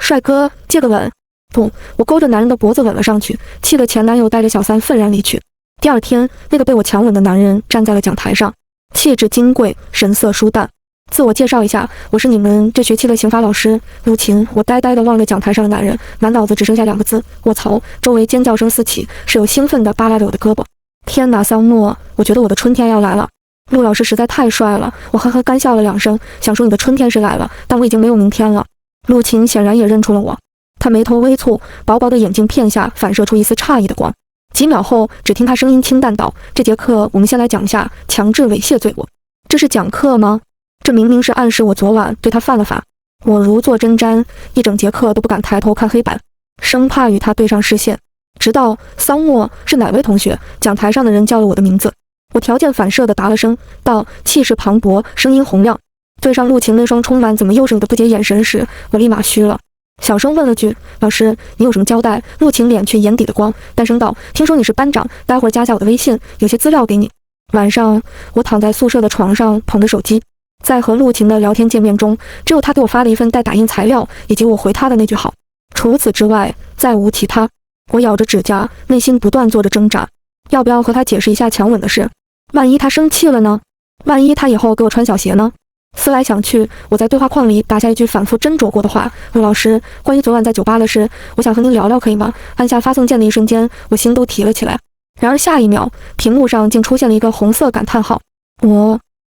帅哥，借个吻。不，我勾着男人的脖子吻了上去，气得前男友带着小三愤然离去。第二天，那个被我强吻的男人站在了讲台上，气质金贵，神色舒淡。自我介绍一下，我是你们这学期的刑法老师陆琴。我呆呆地望着讲台上的男人，满脑子只剩下2个字：卧槽！周围尖叫声四起，室友兴奋地扒拉着我的胳膊。天哪，桑诺，我觉得我的春天要来了。陆老师实在太帅了，我呵呵干笑了2声，想说你的春天是来了，但我已经没有明天了。陆琴显然也认出了我，他眉头微蹙，薄薄的眼镜片下反射出一丝诧异的光。几秒后，只听他声音清淡道：这节课我们先来讲一下强制猥亵罪。我这是讲课吗？这明明是暗示我昨晚对他犯了法。我如坐针毡，一整节课都不敢抬头看黑板，生怕与他对上视线。直到桑诺是哪位同学？讲台上的人叫了我的名字，我条件反射地答了声，道：气势磅礴，声音洪亮。对上陆琴那双充满怎么又是我的不解眼神时，我立马虚了，小声问了句：老师，你有什么交代？陆琴敛去眼底的光，淡声道：听说你是班长，待会儿加下我的微信，有些资料给你。晚上我躺在宿舍的床上，捧着手机，在和陆琴的聊天界面中，只有他给我发了一份待打印材料，以及我回他的那句好。除此之外，再无其他。我咬着指甲，内心不断做着挣扎，要不要和他解释一下强吻的事？万一他生气了呢？万一他以后给我穿小鞋呢？思来想去，我在对话框里打下一句反复斟酌过的话：陆老师，关于昨晚在酒吧的事，我想和您聊聊，可以吗？按下发送键的一瞬间，我心都提了起来。然而下一秒，屏幕上竟出现了一个红色感叹号。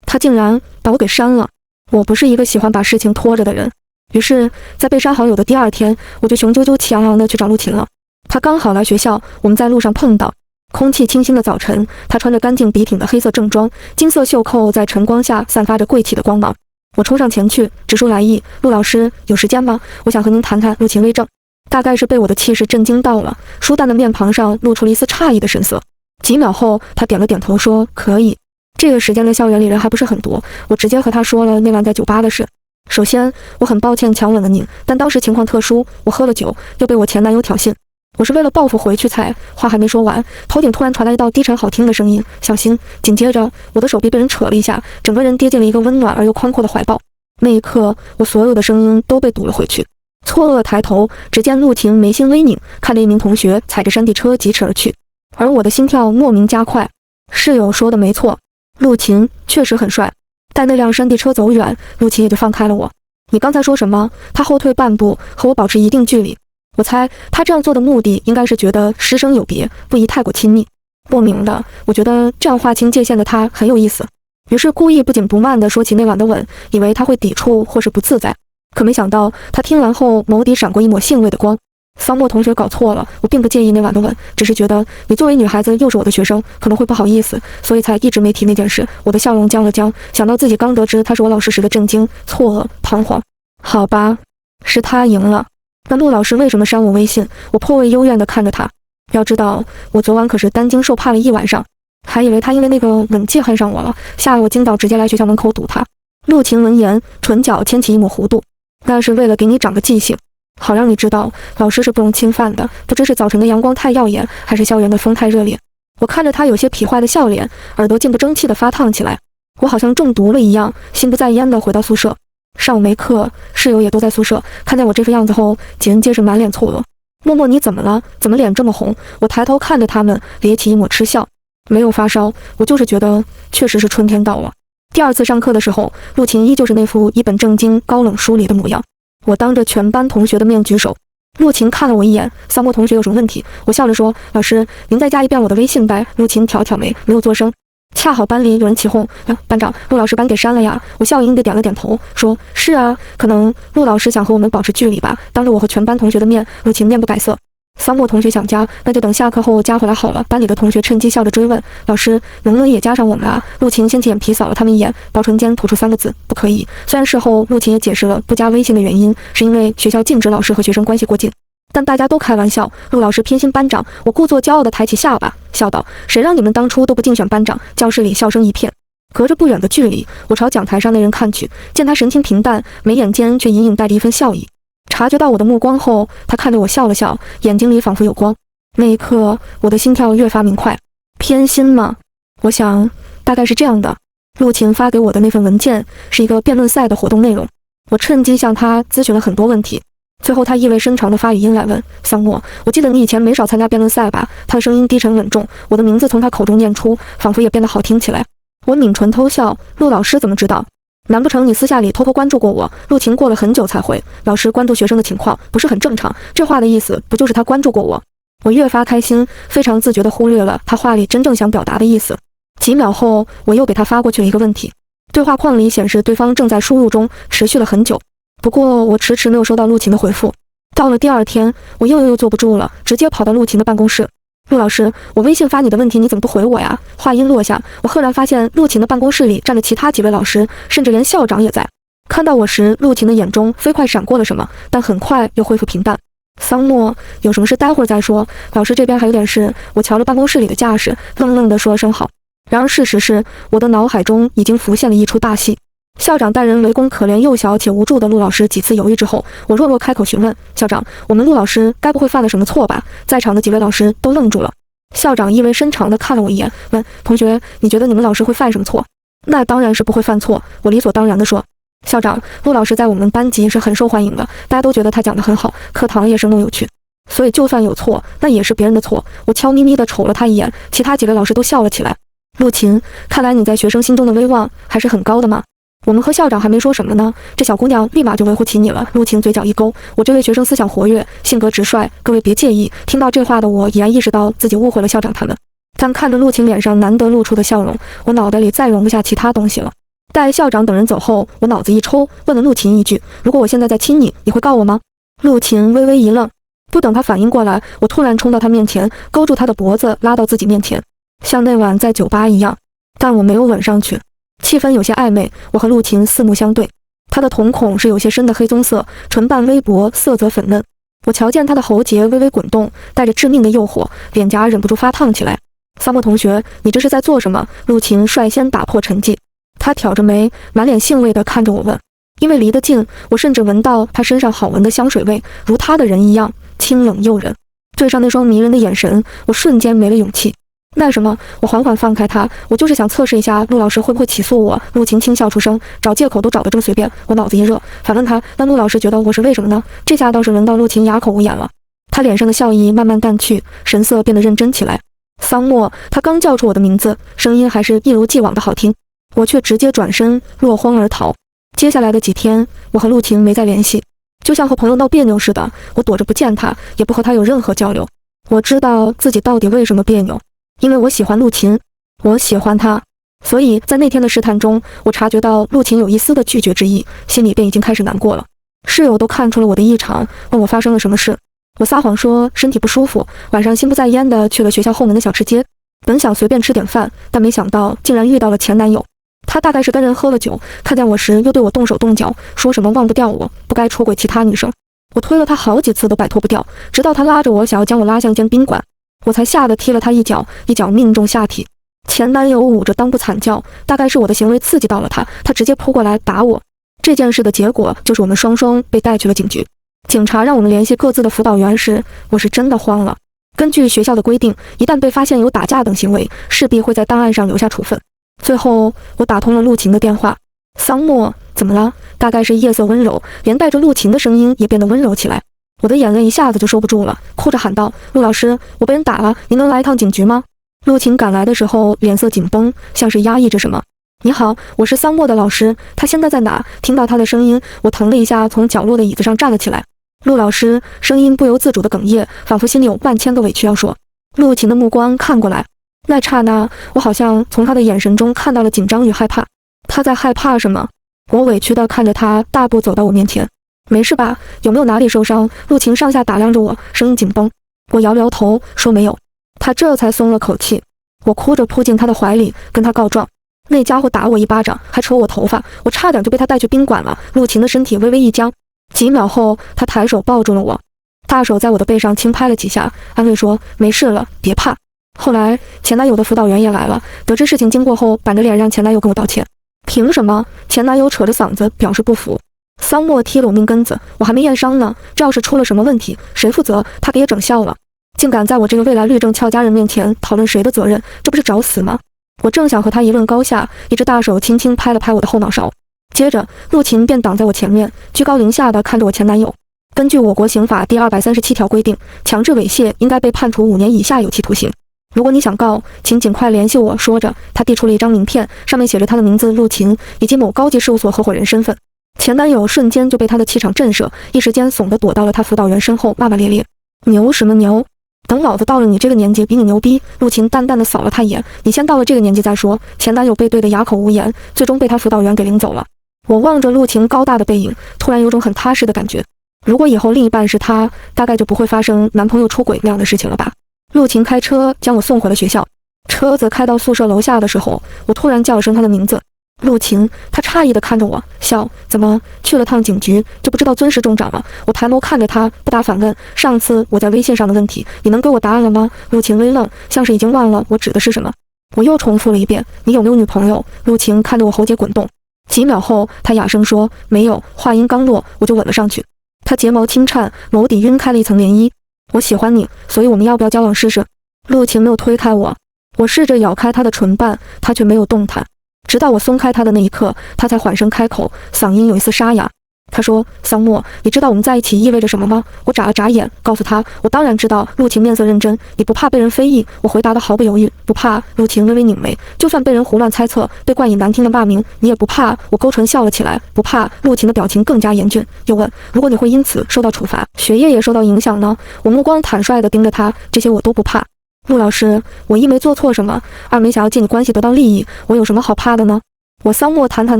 他竟然把我给删了。我不是一个喜欢把事情拖着的人，于是在被删好友的第二天，我就雄赳赳气昂昂地去找陆琴了。他刚好来学校，我们在路上碰到。空气清新的早晨，他穿着干净笔挺的黑色正装，金色袖扣在晨光下散发着贵气的光芒。我冲上前去，直抒来意：陆老师，有时间吗？我想和您谈谈。陆琴微怔，大概是被我的气势震惊到了，舒淡的面庞上露出了一丝诧异的神色。几秒后，他点了点头说：可以。这个时间的校园里人还不是很多，我直接和他说了那晚在酒吧的事。首先，我很抱歉强吻了您，但当时情况特殊，我喝了酒，又被我前男友挑衅。我是为了报复回去才……话还没说完，头顶突然传来一道低沉好听的声音：小心！紧接着，我的手臂被人扯了一下，整个人跌进了一个温暖而又宽阔的怀抱。那一刻，我所有的声音都被堵了回去。错愕抬头，只见陆琴眉心微拧，看着一名同学踩着山地车疾驰而去，而我的心跳莫名加快。室友说的没错，陆琴确实很帅。待那辆山地车走远，陆琴也就放开了我。你刚才说什么？他后退半步，和我保持一定距离。我猜他这样做的目的应该是觉得师生有别，不宜太过亲密。莫名的，我觉得这样划清界限的他很有意思，于是故意不紧不慢地说起那晚的吻，以为他会抵触或是不自在。可没想到他听完后眸底闪过一抹欣慰的光。桑莫同学搞错了，我并不介意那晚的吻，只是觉得你作为女孩子又是我的学生，可能会不好意思，所以才一直没提那件事。我的笑容僵了僵，想到自己刚得知他是我老师时的震惊、错愕、彷徨。好吧，是他赢了。那陆老师为什么删我微信？我颇为幽怨地看着他。要知道，我昨晚可是担惊受怕了一晚上，还以为他因为那个吻记恨上我了，吓得我今早直接来学校门口堵他。陆琴闻言，唇角牵起一抹弧度，那是为了给你长个记性，好让你知道老师是不容侵犯的。不知是早晨的阳光太耀眼，还是校园的风太热烈。我看着他有些痞坏的笑脸，耳朵竟不争气地发烫起来。我好像中毒了一样，心不在焉地回到宿舍。上午没课，室友也都在宿舍，看见我这副样子后，几人皆是满脸错愕。默默，你怎么了？怎么脸这么红？我抬头看着他们，咧起一抹嗤笑。没有发烧，我就是觉得确实是春天到了。第二次上课的时候，陆琴依旧是那副一本正经、高冷疏离的模样。我当着全班同学的面举手。陆琴看了我一眼，桑莫同学有什么问题？我笑着说：老师，您再加一遍我的微信呗。陆琴挑挑眉，没有作声。恰好班里有人起哄：班长，陆老师把你给删了呀。我笑盈盈地点了点头，说：是啊，可能陆老师想和我们保持距离吧。当着我和全班同学的面，陆琴面不改色。桑莫同学想加，那就等下课后加回来好了。班里的同学趁机笑着追问：老师，能不能也加上我们啊？陆琴掀起眼皮扫了他们一眼，薄唇间吐出3个字：不可以。虽然事后陆琴也解释了不加微信的原因，是因为学校禁止老师和学生关系过近，但大家都开玩笑，陆老师偏心班长。我故作骄傲地抬起下巴，笑道：谁让你们当初都不竞选班长？教室里笑声一片。隔着不远的距离，我朝讲台上那人看去，见他神情平淡，眉眼间却隐隐带着一份笑意。察觉到我的目光后，他看着我笑了笑，眼睛里仿佛有光。那一刻，我的心跳越发明快。偏心吗？我想大概是这样的。陆琴发给我的那份文件是一个辩论赛的活动内容，我趁机向他咨询了很多问题。最后他意味深长地发语音来问桑莫：“我记得你以前没少参加辩论赛吧？”他的声音低沉稳重，我的名字从他口中念出，仿佛也变得好听起来。我抿唇偷笑，陆老师怎么知道？难不成你私下里偷偷关注过我？陆晴过了很久才回：“老师关注学生的情况不是很正常。”这话的意思不就是他关注过我？我越发开心，非常自觉地忽略了他话里真正想表达的意思。几秒后，我又给他发过去了一个问题。对话框里显示对方正在输入中，持续了很久。不过我迟迟没有收到陆晴的回复。到了第二天，我又坐不住了，直接跑到陆晴的办公室。陆老师，我微信发你的问题，你怎么不回我呀？话音落下，我赫然发现陆晴的办公室里站着其他几位老师，甚至连校长也在。看到我时，陆晴的眼中飞快闪过了什么，但很快又恢复平淡。桑莫，有什么事待会儿再说，老师这边还有点事。我瞧着办公室里的架势，愣愣地说了声好。然而事实是，我的脑海中已经浮现了一出大戏。校长待人为恭，可怜幼小且无助的陆老师几次犹豫之后，我弱弱开口询问：“校长，我们陆老师该不会犯了什么错吧？”在场的几位老师都愣住了。校长意味深长地看了我一眼，问：“同学，你觉得你们老师会犯什么错？”“那当然是不会犯错。”我理所当然地说。“校长，陆老师在我们班级是很受欢迎的，大家都觉得他讲得很好，课堂也生动有趣。所以就算有错，那也是别人的错。”我悄咪咪地瞅了他一眼，其他几位老师都笑了起来。“陆晴，看来你在学生心中的威望还是很高的嘛。”我们和校长还没说什么呢，这小姑娘立马就维护起你了。陆晴嘴角一勾，我这位学生思想活跃，性格直率，各位别介意。听到这话的我，已然意识到自己误会了校长他们。但看着陆晴脸上难得露出的笑容，我脑袋里再容不下其他东西了。待校长等人走后，我脑子一抽，问了陆晴一句：“如果我现在再亲你，你会告我吗？”陆晴微微一愣，不等他反应过来，我突然冲到他面前，勾住他的脖子，拉到自己面前，像那晚在酒吧一样，但我没有吻上去。气氛有些暧昧，我和陆晴四目相对。她的瞳孔是有些深的黑棕色，唇瓣微薄，色泽粉嫩。我瞧见她的喉结微微滚动，带着致命的诱惑，脸颊忍不住发烫起来。桑莫同学，你这是在做什么？陆晴率先打破沉寂，她挑着眉，满脸兴味地看着我问。因为离得近，我甚至闻到她身上好闻的香水味，如她的人一样清冷诱人。对上那双迷人的眼神，我瞬间没了勇气。那什么，我缓缓放开他，我就是想测试一下陆老师会不会起诉我。陆晴轻笑出声，找借口都找得这么随便。我脑子一热，反问他：那陆老师觉得我是为什么呢？这下倒是轮到陆晴哑口无言了。他脸上的笑意慢慢淡去，神色变得认真起来。桑莫，他刚叫出我的名字，声音还是一如既往的好听，我却直接转身落荒而逃。接下来的几天，我和陆晴没再联系，就像和朋友闹别扭似的，我躲着不见他，也不和他有任何交流。我知道自己到底为什么别扭。因为我喜欢陆晴，我喜欢她，所以在那天的试探中，我察觉到陆晴有一丝的拒绝之意，心里便已经开始难过了。室友都看出了我的异常，问我发生了什么事。我撒谎说身体不舒服，晚上心不在焉的去了学校后门的小吃街，本想随便吃点饭，但没想到竟然遇到了前男友。他大概是跟人喝了酒，看见我时又对我动手动脚，说什么忘不掉我，不该出轨其他女生。我推了他好几次都摆脱不掉，直到他拉着我想要将我拉向一间宾馆，我才吓得踢了他一脚，一脚命中下体。前男友捂着裆部惨叫，大概是我的行为刺激到了他，他直接扑过来打我。这件事的结果就是我们双双被带去了警局。警察让我们联系各自的辅导员时，我是真的慌了。根据学校的规定，一旦被发现有打架等行为，势必会在档案上留下处分。最后，我打通了陆晴的电话。桑莫，怎么了？大概是夜色温柔，连带着陆晴的声音也变得温柔起来。我的眼泪一下子就收不住了，哭着喊道：“陆老师，我被人打了，您能来一趟警局吗？”陆晴赶来的时候，脸色紧绷，像是压抑着什么。“你好，我是桑莫的老师，他现在在哪？”听到他的声音，我腾了一下，从角落的椅子上站了起来。陆老师，声音不由自主的哽咽，仿佛心里有万千个委屈要说。陆晴的目光看过来，那刹那，我好像从他的眼神中看到了紧张与害怕。他在害怕什么？我委屈地看着他，大步走到我面前。没事吧？有没有哪里受伤？陆晴上下打量着我，声音紧绷。我摇了摇头，说没有。他这才松了口气。我哭着扑进他的怀里，跟他告状。那家伙打我一巴掌，还扯我头发，我差点就被他带去宾馆了。陆晴的身体微微一僵，几秒后，他抬手抱住了我，大手在我的背上轻拍了几下，安慰说：“没事了，别怕。”后来，前男友的辅导员也来了，得知事情经过后，板着脸让前男友跟我道歉。凭什么？前男友扯着嗓子表示不服。桑莫踢了我命根子，我还没验伤呢，这要是出了什么问题，谁负责？他给也整笑了，竟敢在我这个未来律政俏佳人面前讨论谁的责任，这不是找死吗？我正想和他一论高下，一只大手轻轻拍了拍我的后脑勺，接着陆晴便挡在我前面，居高临下的看着我前男友。根据我国刑法第237条规定，强制猥亵应该被判处5年以下有期徒刑。如果你想告，请尽快联系我。说着，他递出了一张名片，上面写着他的名字陆晴以及某高级事务所合伙人身份。前男友瞬间就被他的气场震慑，一时间怂地躲到了他辅导员身后，骂骂咧咧：“牛什么牛？等老子到了你这个年纪比你牛逼！”陆晴淡淡的扫了他一眼：“你先到了这个年纪再说。”前男友被对得哑口无言，最终被他辅导员给领走了。我望着陆晴高大的背影，突然有种很踏实的感觉。如果以后另一半是他，大概就不会发生男朋友出轨那样的事情了吧。陆晴开车将我送回了学校。车子开到宿舍楼下的时候，我突然叫了声他的名字：“陆晴。”他诧异地看着我，笑：“怎么去了趟警局就不知道尊师重长了？”我抬眸看着他，不答反问：“上次我在微信上的问题，你能给我答案了吗？”陆晴微愣，像是已经忘了我指的是什么。我又重复了一遍：“你有没有女朋友？”陆晴看着我喉结滚动，几秒后，他哑声说：“没有。”话音刚落，我就吻了上去。他睫毛轻颤，眸底晕开了一层涟漪。“我喜欢你，所以我们要不要交往试试？”陆晴没有推开我，我试着咬开他的唇瓣，他却没有动弹。直到我松开他的那一刻，他才缓声开口，嗓音有一丝沙哑。他说：“桑墨，你知道我们在一起意味着什么吗？”我眨了眨眼，告诉他：“我当然知道。”陆晴面色认真：“你不怕被人非议？”我回答得毫不犹豫：“不怕。”陆晴微微拧眉：“就算被人胡乱猜测，被冠以难听的骂名，你也不怕？”我勾唇笑了起来：“不怕。”陆晴的表情更加严峻，又问：“如果你会因此受到处罚，学业也受到影响呢？”我目光坦率地盯着他：“这些我都不怕。”陆老师，我一没做错什么，二没想要借你关系得到利益，我有什么好怕的呢？我桑墨坦坦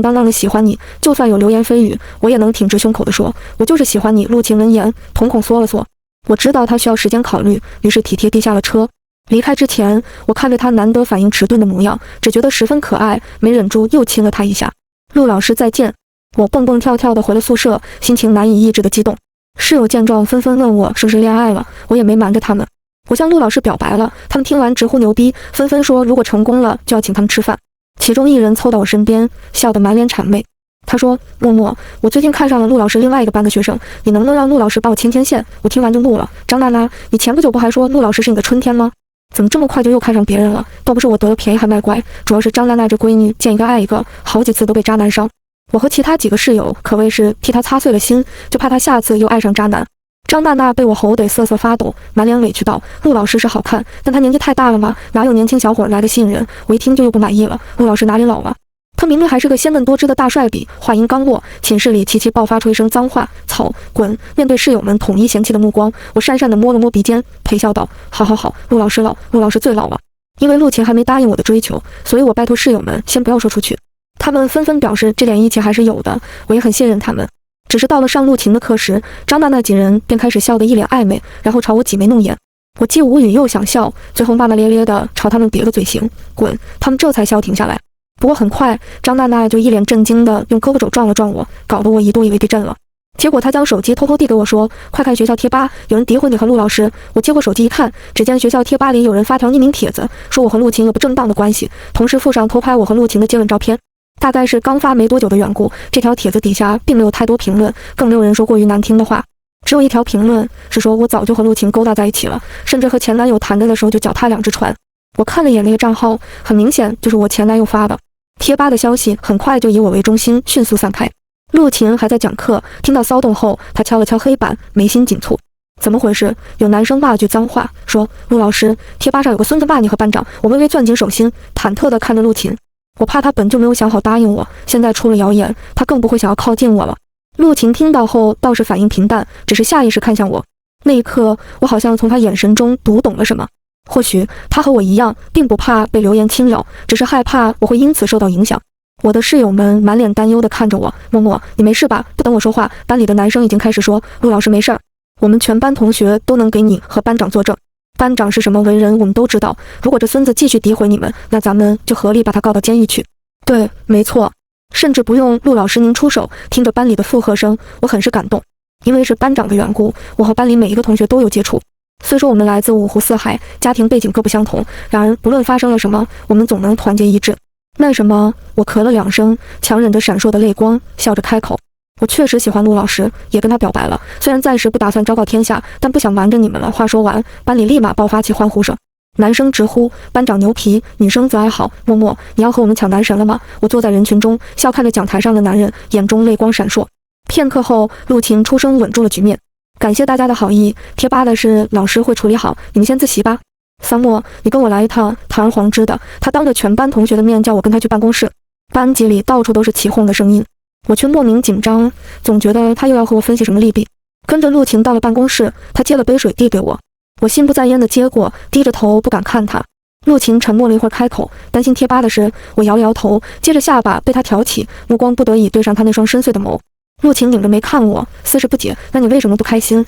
荡荡的喜欢你，就算有流言蜚语，我也能挺直胸口的说，我就是喜欢你。陆晴闻言，瞳孔缩了缩。我知道他需要时间考虑，于是体贴地下了车。离开之前，我看着他难得反应迟钝的模样，只觉得十分可爱，没忍住又亲了他一下。陆老师再见。我蹦蹦跳跳的回了宿舍，心情难以抑制的激动。室友见状纷纷问我是不是恋爱了，我也没瞒着他们。我向陆老师表白了，他们听完直呼牛逼，纷纷说如果成功了就要请他们吃饭。其中一人凑到我身边，笑得满脸谄媚。他说：“默默，我最近看上了陆老师另外一个班的学生，你能不能让陆老师帮我牵线？”我听完就怒了：“张娜娜，你前不久不还说陆老师是你的春天吗？怎么这么快就又看上别人了？倒不是我得了便宜还卖乖，主要是张娜娜这闺女见一个爱一个，好几次都被渣男伤。我和其他几个室友可谓是替她擦碎了心，就怕她下次又爱上渣男。”张娜娜被我吼得瑟瑟发抖，满脸委屈道：“陆老师是好看，但他年纪太大了吗？哪有年轻小伙来的吸引人？”我一听就又不满意了：“陆老师哪里老了？他明明还是个鲜嫩多汁的大帅比。”话音刚落，寝室里齐齐爆发出一声脏话：“操，滚！”面对室友们统一嫌弃的目光，我讪讪地摸了摸鼻尖，陪笑道：“好好好，陆老师老，陆老师最老了。”因为陆晴还没答应我的追求，所以我拜托室友们先不要说出去。他们纷纷表示这点义气还是有的，我也很信任他们。只是到了上陆晴的课时，张娜那几人便开始笑得一脸暧昧，然后朝我挤眉弄眼。我既无语又想笑，最后骂骂咧咧地朝他们比了个嘴型：“滚！”他们这才笑停下来。不过很快，张娜娜就一脸震惊地用胳膊肘撞了撞我，搞得我一度以为地震了。结果她将手机偷偷递给我说：“快看学校贴吧，有人诋毁你和陆老师。”我接过手机一看，只见学校贴吧里有人发条匿名帖子，说我和陆晴有不正当的关系，同时附上偷拍我和陆晴的接吻照片。大概是刚发没多久的缘故，这条帖子底下并没有太多评论，更没有人说过于难听的话。只有一条评论是说我早就和陆晴勾搭在一起了，甚至和前男友谈着的时候就脚踏两只船。我看了眼那个账号，很明显就是我前男友发的。贴吧的消息很快就以我为中心迅速散开。陆晴还在讲课，听到骚动后，他敲了敲黑板，眉心紧蹙。怎么回事？有男生骂了句脏话，说：“陆老师，贴吧上有个孙子骂你和班长。”我微微攥紧手心，忐忑地看着陆晴。我怕他本就没有想好答应我，现在出了谣言，他更不会想要靠近我了。陆晴听到后倒是反应平淡，只是下意识看向我。那一刻，我好像从他眼神中读懂了什么。或许他和我一样，并不怕被流言侵扰，只是害怕我会因此受到影响。我的室友们满脸担忧地看着我：“默默，你没事吧？”不等我说话，班里的男生已经开始说：“陆老师没事儿，我们全班同学都能给你和班长作证。班长是什么为人我们都知道，如果这孙子继续诋毁你们，那咱们就合力把他告到监狱去。”对，没错，甚至不用陆老师您出手。听着班里的附和声，我很是感动。因为是班长的缘故，我和班里每一个同学都有接触。虽说我们来自五湖四海，家庭背景各不相同，然而不论发生了什么，我们总能团结一致。那什么，我咳了2声，强忍着闪烁的泪光，笑着开口：“我确实喜欢陆老师，也跟他表白了。虽然暂时不打算昭告天下，但不想瞒着你们了。”话说完，班里立马爆发起欢呼声，男生直呼班长牛皮，女生则哀嚎：“默默，你要和我们抢男神了吗？”我坐在人群中，笑看着讲台上的男人，眼中泪光闪烁。片刻后，陆晴出声稳住了局面。感谢大家的好意，贴吧的事老师会处理好，你们先自习吧。桑莫，你跟我来一趟。堂而皇之的，他当着全班同学的面叫我跟他去办公室。班级里到处都是起哄的声音，我却莫名紧张，总觉得他又要和我分析什么利弊。跟着陆晴到了办公室，他接了杯水递给我，我心不在焉的接过，低着头不敢看他。陆晴沉默了一会儿，开口，担心贴吧的事。我摇了摇头，接着下巴被他挑起，目光不得已对上他那双深邃的眸。陆晴拧着眉看我，似是不解，那你为什么不开心？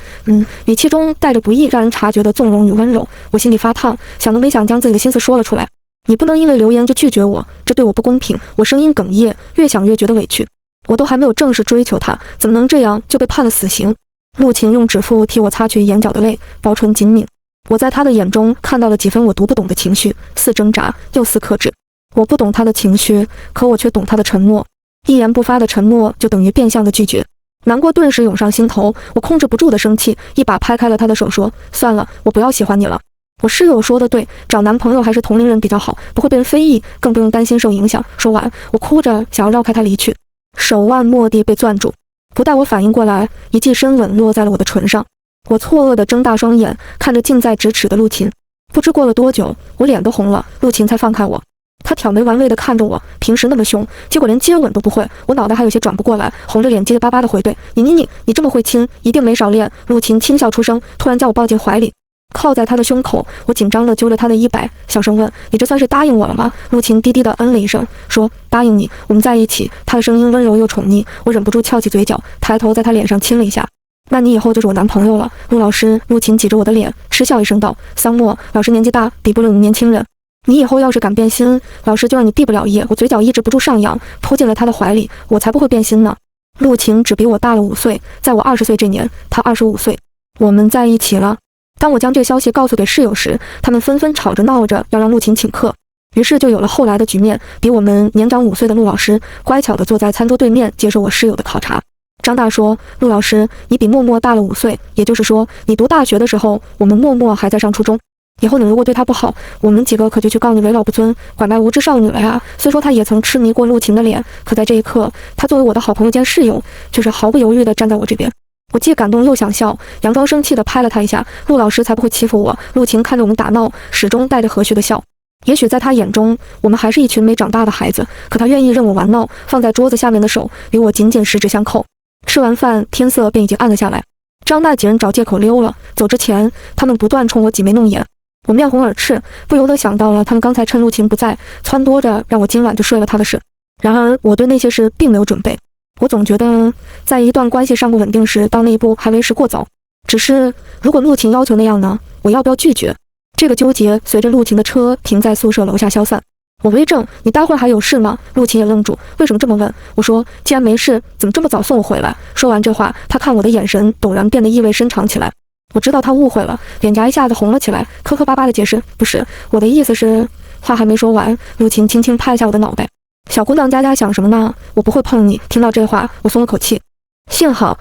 语气中带着不易让人察觉的纵容与温柔。我心里发烫，想都没想将自己的心思说了出来。你不能因为流言就拒绝我，这对我不公平。我声音哽咽，越想越觉得委屈。我都还没有正式追求他，怎么能这样就被判了死刑？陆晴用指腹替我擦去眼角的泪，薄唇紧抿。我在他的眼中看到了几分我读不懂的情绪，似挣扎又似克制。我不懂他的情绪，可我却懂他的沉默。一言不发的沉默就等于变相的拒绝。难过顿时涌上心头，我控制不住的生气，一把拍开了他的手，说：算了，我不要喜欢你了。我室友说的对，找男朋友还是同龄人比较好，不会被人非议，更不用担心受影响。说完，我哭着想要绕开他离去，手腕蓦地被攥住，不待我反应过来，一记深吻落在了我的唇上。我错愕地睁大双眼看着近在咫尺的陆晴，不知过了多久，我脸都红了，陆晴才放开我。他挑眉玩味地看着我，平时那么凶，结果连接吻都不会。我脑袋还有些转不过来，红着脸结结巴巴地回怼：你这么会亲，一定没少练。陆晴轻笑出声，突然将我抱进怀里，靠在他的胸口。我紧张地揪着他的衣摆，小声问：你这算是答应我了吗？陆晴低低地嗯了一声，说：答应你，我们在一起。他的声音温柔又宠溺，我忍不住翘起嘴角，抬头在他脸上亲了一下。那你以后就是我男朋友了，陆老师。陆晴挤着我的脸，嗤笑一声道：桑莫，老师年纪大，比不了你年轻人。你以后要是敢变心，老师就让你毕不了业。我嘴角抑制不住上扬，扑进了他的怀里。我才不会变心呢。陆晴只比我大了5岁，在我20岁这年，他25岁。我们在一起了。当我将这个消息告诉给室友时，他们纷纷吵着闹着要让陆晴请客，于是就有了后来的局面。比我们年长5岁的陆老师乖巧地坐在餐桌对面，接受我室友的考察。张大说：陆老师，你比默默大了5岁，也就是说，你读大学的时候，我们默默还在上初中。以后你如果对他不好，我们几个可就去告你为老不尊，拐卖无知少女了呀。虽说他也曾痴迷过陆晴的脸，可在这一刻，他作为我的好朋友兼室友，却是毫不犹豫地站在我这边。我既感动又想笑，佯装生气地拍了他一下。陆老师才不会欺负我。陆晴看着我们打闹，始终带着和煦的笑。也许在他眼中，我们还是一群没长大的孩子，可他愿意任我玩闹。放在桌子下面的手与我紧紧十指相扣。吃完饭，天色便已经暗了下来。张大几人找借口溜了，走之前，他们不断冲我挤眉弄眼。我面红耳赤，不由得想到了他们刚才趁陆晴不在，撺掇着让我今晚就睡了他的事。然而我对那些事并没有准备。我总觉得在一段关系尚不稳定时，到那一步还为时过早。只是如果陆晴要求那样呢，我要不要拒绝？这个纠结随着陆晴的车停在宿舍楼下消散。我微怔：你待会儿还有事吗？陆晴也愣住，为什么这么问？我说：既然没事，怎么这么早送我回来？说完这话，他看我的眼神陡然变得意味深长起来。我知道他误会了，脸颊一下子红了起来，磕磕巴巴的解释：不是，我的意思是……话还没说完，陆晴轻轻拍一下我的脑袋：小姑娘家想什么呢？我不会碰你。听到这话，我松了口气，幸好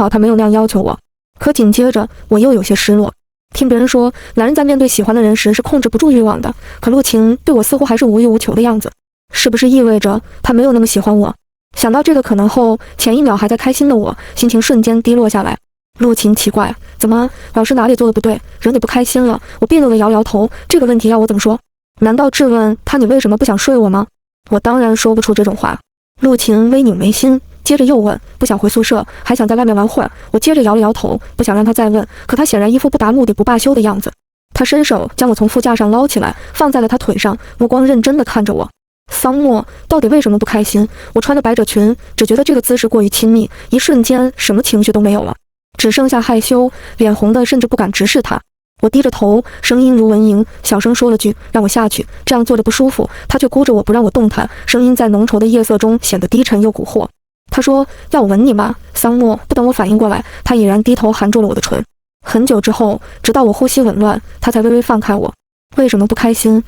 他没有那样要求我。可紧接着我又有些失落。听别人说，男人在面对喜欢的人时是控制不住欲望的，可陆晴对我似乎还是无欲无求的样子，是不是意味着他没有那么喜欢我？想到这个可能后，前一秒还在开心的我，心情瞬间低落下来。陆晴奇怪，怎么老师哪里做的不对，惹你不开心了？我别扭的摇摇头，这个问题要我怎么说？难道质问他你为什么不想睡我吗？我当然说不出这种话。陆晴微拧眉心，接着又问：不想回宿舍，还想在外面玩会儿？我接着摇了摇头，不想让他再问，可他显然一副不达目的不罢休的样子。他伸手将我从副驾上捞起来，放在了他腿上，目光认真地看着我。桑莫到底为什么不开心？我穿着百褶裙，只觉得这个姿势过于亲密，一瞬间什么情绪都没有了，只剩下害羞，脸红的甚至不敢直视他。我低着头，声音如蚊蝇，小声说了句：让我下去。这样坐着不舒服，他却箍着我不让我动弹，声音在浓稠的夜色中显得低沉又蛊惑。他说：要我吻你吗？桑莫不等我反应过来，他已然低头含住了我的唇。很久之后，直到我呼吸紊乱，他才微微放开我。为什么不开心？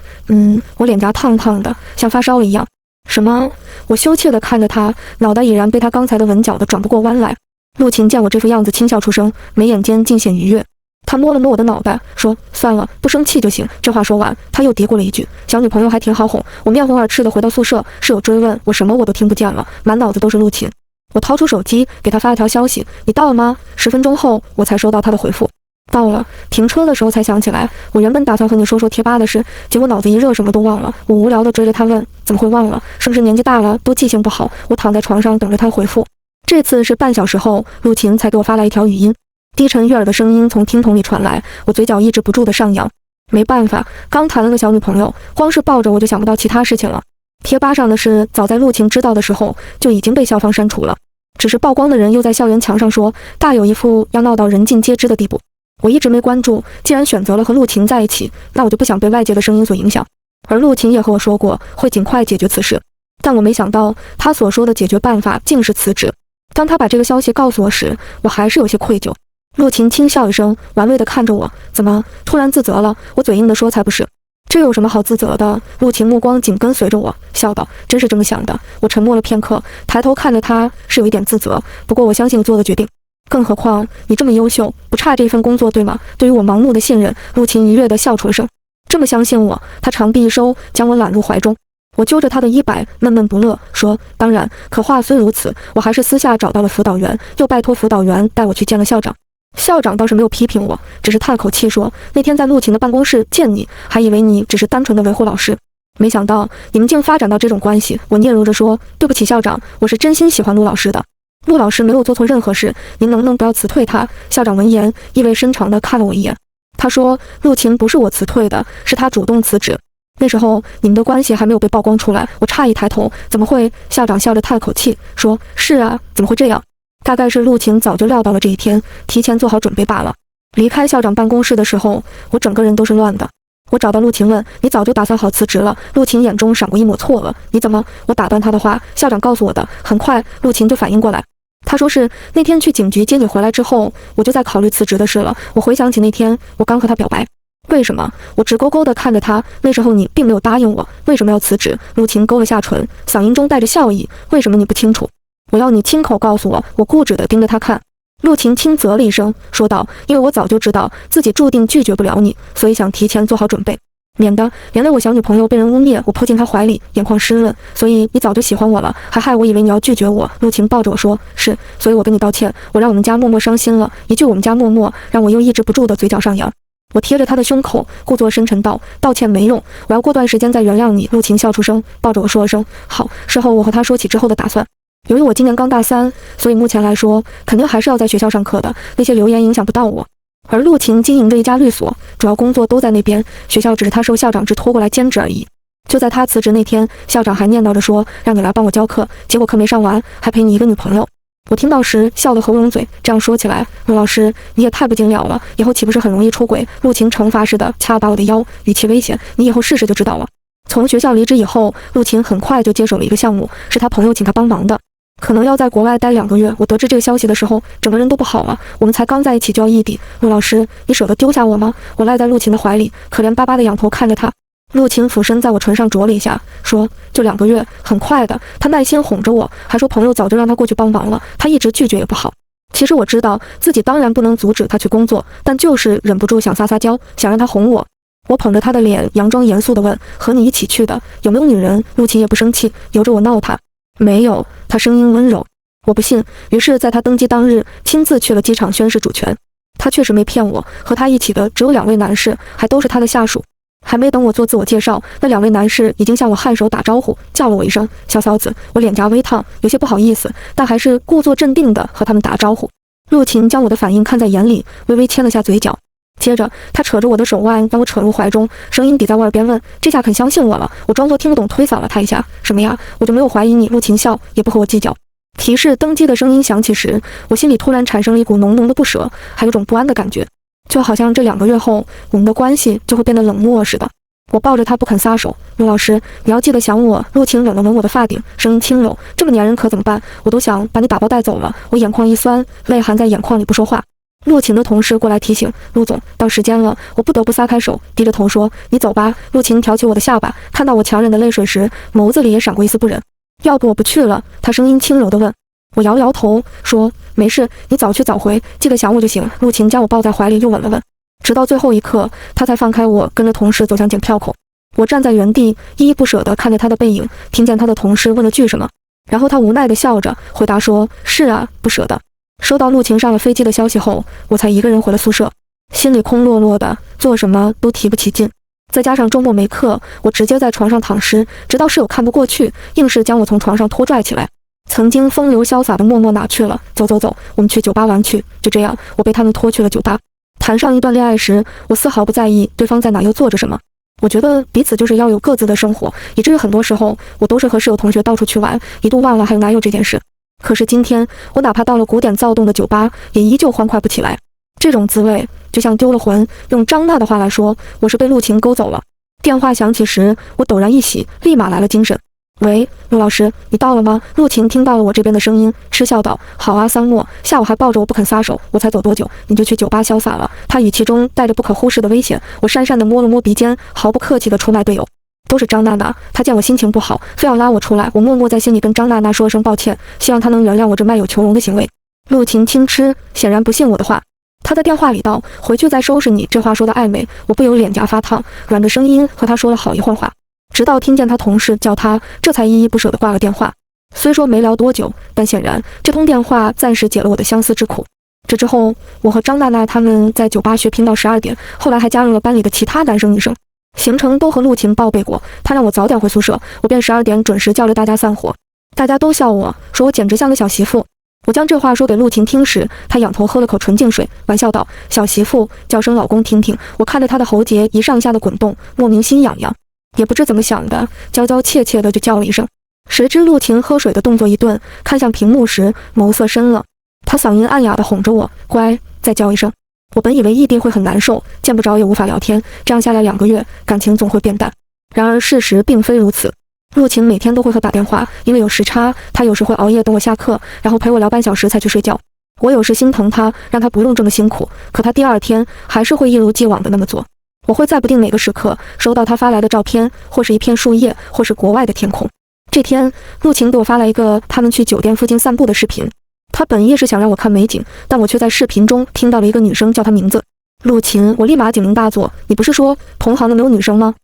我脸颊烫烫的，像发烧了一样。什么？我羞怯地看着他，脑袋已然被他刚才的吻搅得转不过弯来。陆晴见我这副样子，轻笑出声，眉眼间尽显愉悦。他摸了摸我的脑袋，说：算了，不生气就行。这话说完，他又嘀咕了一句：小女朋友还挺好哄。我面红耳赤地回到宿舍，室友追问我什么我都听不见了，满脑子都是陆晴。我掏出手机给他发了条消息，你到了吗？10分钟后我才收到他的回复，到了。停车的时候才想起来，我原本打算和你说说贴吧的事，结果脑子一热什么都忘了。我无聊地追着他问，怎么会忘了？是不是年纪大了都记性不好？我躺在床上等着他回复。这次是半小时后，陆晴才给我发来一条语音，低沉悦耳的声音从听筒里传来，我嘴角抑制不住的上扬。没办法，刚谈了个小女朋友，光是抱着我就想不到其他事情了。贴吧上的事，早在陆晴知道的时候就已经被校方删除了，只是曝光的人又在校园墙上说，大有一副要闹到人尽皆知的地步。我一直没关注，既然选择了和陆晴在一起，那我就不想被外界的声音所影响。而陆晴也和我说过会尽快解决此事，但我没想到他所说的解决办法竟是辞职。当他把这个消息告诉我时，我还是有些愧疚。陆晴轻笑一声，玩味地看着我，怎么突然自责了？我嘴硬地说，才不是，这有什么好自责的？陆晴目光紧跟随着我，笑道，真是这么想的。我沉默了片刻，抬头看着他，是有一点自责，不过我相信我做的决定。更何况你这么优秀，不差这份工作，对吗？对于我盲目的信任，陆晴愉悦地笑出了声。这么相信我？他长臂一收，将我揽入怀中。我揪着他的衣摆，闷闷不乐，说，当然，可话虽如此，我还是私下找到了辅导员，又拜托辅导员带我去见了校长。校长倒是没有批评我，只是叹口气说，那天在陆晴的办公室见你，还以为你只是单纯的维护老师，没想到你们竟发展到这种关系。我嗫嚅着说，对不起校长，我是真心喜欢陆老师的。陆老师没有做错任何事，您能不能不要辞退他？校长闻言意味深长地看了我一眼，他说，陆晴不是我辞退的，是他主动辞职。那时候你们的关系还没有被曝光出来。我诧异抬头，怎么会？校长笑着叹了口气说，是啊，怎么会这样？大概是陆晴早就料到了这一天，提前做好准备罢了。离开校长办公室的时候，我整个人都是乱的。我找到陆晴问，你早就打算好辞职了？陆晴眼中闪过一抹错愕，你怎么？我打断他的话，校长告诉我的。很快陆晴就反应过来，他说是那天去警局接你回来之后，我就在考虑辞职的事了。我回想起那天我刚和他表白。为什么？我直勾勾地看着他，那时候你并没有答应我，为什么要辞职？陆晴勾了下唇，嗓音中带着笑意，为什么你不清楚？我要你亲口告诉我。我固执地盯着他看。陆晴轻啧了一声，说道，因为我早就知道自己注定拒绝不了你，所以想提前做好准备，免得连累我小女朋友被人污蔑。我扑进他怀里，眼眶湿润，所以你早就喜欢我了，还害我以为你要拒绝我。陆晴抱着我说，是，所以我跟你道歉，我让我们家默默伤心了。一句我们家默默，让我又抑制不住的嘴角上扬。我贴着他的胸口，故作深沉道，道歉没用，我要过段时间再原谅你。陆晴笑出声，抱着我说了声好。事后我和他说起之后的打算，由于我今年刚大3，所以目前来说肯定还是要在学校上课的，那些流言影响不到我。而陆晴经营着一家律所，主要工作都在那边，学校只是他受校长制托过来兼职而已。就在他辞职那天，校长还念叨着说让你来帮我教课，结果课没上完，还陪你一个女朋友。我听到时笑得合不拢嘴，这样说起来，陆老师你也太不经了了，以后岂不是很容易出轨？陆晴惩罚似的掐了把我的腰，语气危险，你以后试试就知道了。从学校离职以后，陆晴很快就接手了一个项目，是他朋友请他帮忙的，可能要在国外待2个月。我得知这个消息的时候，整个人都不好了，我们才刚在一起就要异地。陆老师，你舍得丢下我吗？我赖在陆晴的怀里，可怜巴巴的仰头看着他。陆晴俯身在我唇上啄了一下，说，就2个月，很快的。他耐心哄着我，还说朋友早就让他过去帮忙了，他一直拒绝也不好。其实我知道自己当然不能阻止他去工作，但就是忍不住想撒撒娇，想让他哄我。我捧着他的脸，佯装严肃地问，和你一起去的有没有女人？陆晴也不生气，由着我闹他，没有。他声音温柔，我不信，于是在他登机当日亲自去了机场宣誓主权。他确实没骗我，和他一起的只有2位男士，还都是他的下属。还没等我做自我介绍，那2位男士已经向我颔首打招呼，叫了我一声小嫂子。我脸颊微烫，有些不好意思，但还是故作镇定地和他们打招呼。陆晴将我的反应看在眼里，微微牵了下嘴角，接着他扯着我的手腕将我扯入怀中，声音抵在我耳边问，这下肯相信我了？我装作听不懂，推搡了他一下，什么呀？我就没有怀疑你。陆晴笑，也不和我计较。提示登机的声音响起时，我心里突然产生了一股浓浓的不舍，还有种不安的感觉，就好像这2个月后我们的关系就会变得冷漠似的。我抱着他不肯撒手，陆老师，你要记得想我。陆晴吻了吻我的发顶，声音轻柔，这么粘人可怎么办？我都想把你打包带走了。我眼眶一酸，泪含在眼眶里不说话。陆晴的同事过来提醒，陆总，到时间了。我不得不撒开手，低着头说，你走吧。陆晴挑起我的下巴，看到我强忍的泪水时，眸子里也闪过一丝不忍。要不我不去了？他声音轻柔地问。我摇了摇头，说，没事，你早去早回，记得想我就行。陆晴将我抱在怀里又吻了吻，直到最后一刻，他才放开我，跟着同事走向检票口。我站在原地，依依不舍地看着他的背影，听见他的同事问了句什么，然后他无奈地笑着回答说：“是啊，不舍得。”收到陆晴上了飞机的消息后，我才一个人回了宿舍，心里空落落的，做什么都提不起劲。再加上周末没课，我直接在床上躺尸，直到室友看不过去，硬是将我从床上拖拽起来。曾经风流潇洒的默默哪去了？走走走，我们去酒吧玩去。就这样，我被他们拖去了酒吧。谈上一段恋爱时，我丝毫不在意对方在哪又做着什么。我觉得彼此就是要有各自的生活，以至于很多时候我都是和室友同学到处去玩，一度忘了还有男友这件事。可是今天，我哪怕到了古典躁动的酒吧，也依旧欢快不起来。这种滋味就像丢了魂，用张娜的话来说，我是被陆晴勾走了。电话响起时，我陡然一喜，立马来了精神。喂，陆老师，你到了吗？陆晴听到了我这边的声音，嗤笑道：“好啊，桑诺，下午还抱着我不肯撒手，我才走多久，你就去酒吧潇洒了？”他语气中带着不可忽视的危险。我讪讪地摸了摸鼻尖，毫不客气地出卖队友。都是张娜娜，她见我心情不好，非要拉我出来。我默默在心里跟张娜娜说声抱歉，希望她能原谅我这卖友求荣的行为。陆晴轻嗤，显然不信我的话。他在电话里道：“回去再收拾你。”这话说的暧昧，我不由脸颊发烫，软着声音和他说了好一会儿话，直到听见他同事叫他，这才依依不舍地挂了电话。虽说没聊多久，但显然这通电话暂时解了我的相思之苦。这之后，我和张娜娜他们在酒吧血拼到12点，后来还加入了班里的其他男生女生，行程都和陆晴报备过，他让我早点回宿舍，我便12点准时叫着大家散伙。大家都笑我，说我简直像个小媳妇。我将这话说给陆晴听时，她仰头喝了口纯净水，玩笑道：“小媳妇，叫声老公听听。”我看着她的喉结一上下的滚动，莫名心痒痒，也不知怎么想的，娇娇怯怯的就叫了一声。谁知陆晴喝水的动作一顿，看向屏幕时眸色深了，她嗓音暗哑的哄着我：“乖，再叫一声。”我本以为异地会很难受，见不着也无法聊天，这样下来2个月，感情总会变淡。然而事实并非如此。陆晴每天都会和打电话，因为有时差，她有时会熬夜等我下课，然后陪我聊半小时才去睡觉。我有时心疼她，让她不用这么辛苦，可她第2天还是会一如既往的那么做。我会在不定哪个时刻收到她发来的照片，或是一片树叶，或是国外的天空。这天，陆晴给我发来一个他们去酒店附近散步的视频。她本意是想让我看美景，但我却在视频中听到了一个女生叫她名字。陆晴，我立马警铃大作，你不是说同行的没有女生吗？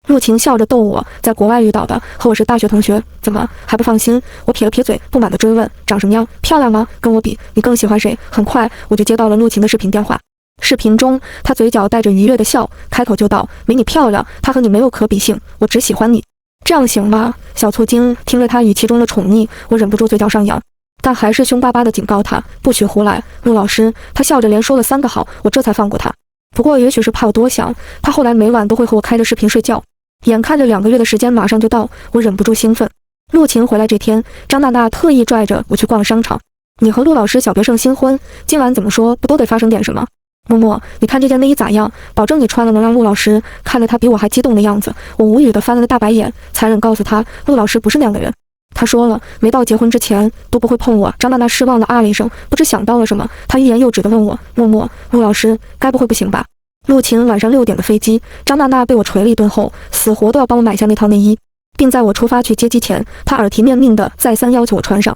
陆晴笑着逗我，在国外遇到的，和我是大学同学，怎么还不放心？我撇了撇嘴，不满地追问：长什么样？漂亮吗？跟我比，你更喜欢谁？很快我就接到了陆晴的视频电话。视频中，她嘴角带着愉悦的笑，开口就道：没你漂亮，她和你没有可比性，我只喜欢你。这样行吗？小醋精听着她语气中的宠溺，我忍不住嘴角上扬，但还是凶巴巴地警告她，不许胡来。陆老师，她笑着连说了3个好，我这才放过她。不过也许是怕我多想，她后来每晚都会和我开着视频睡觉。眼看着2个月的时间马上就到，我忍不住兴奋。陆晴回来这天，张娜娜特意拽着我去逛了商场。你和陆老师小别胜新婚，今晚怎么说不都得发生点什么？默默，你看这件内衣咋样？保证你穿了能让陆老师看着他比我还激动的样子。我无语地翻了个大白眼，残忍告诉他，陆老师不是那样的人。他说了，没到结婚之前都不会碰我。张娜娜失望地啊了一声，不知想到了什么，她欲言又止地问我，默默，陆老师该不会不行吧？陆晴晚上6点的飞机，张娜娜被我捶了一顿后，死活都要帮我买下那套内衣，并在我出发去接机前，她耳提面命地再三要求我穿上。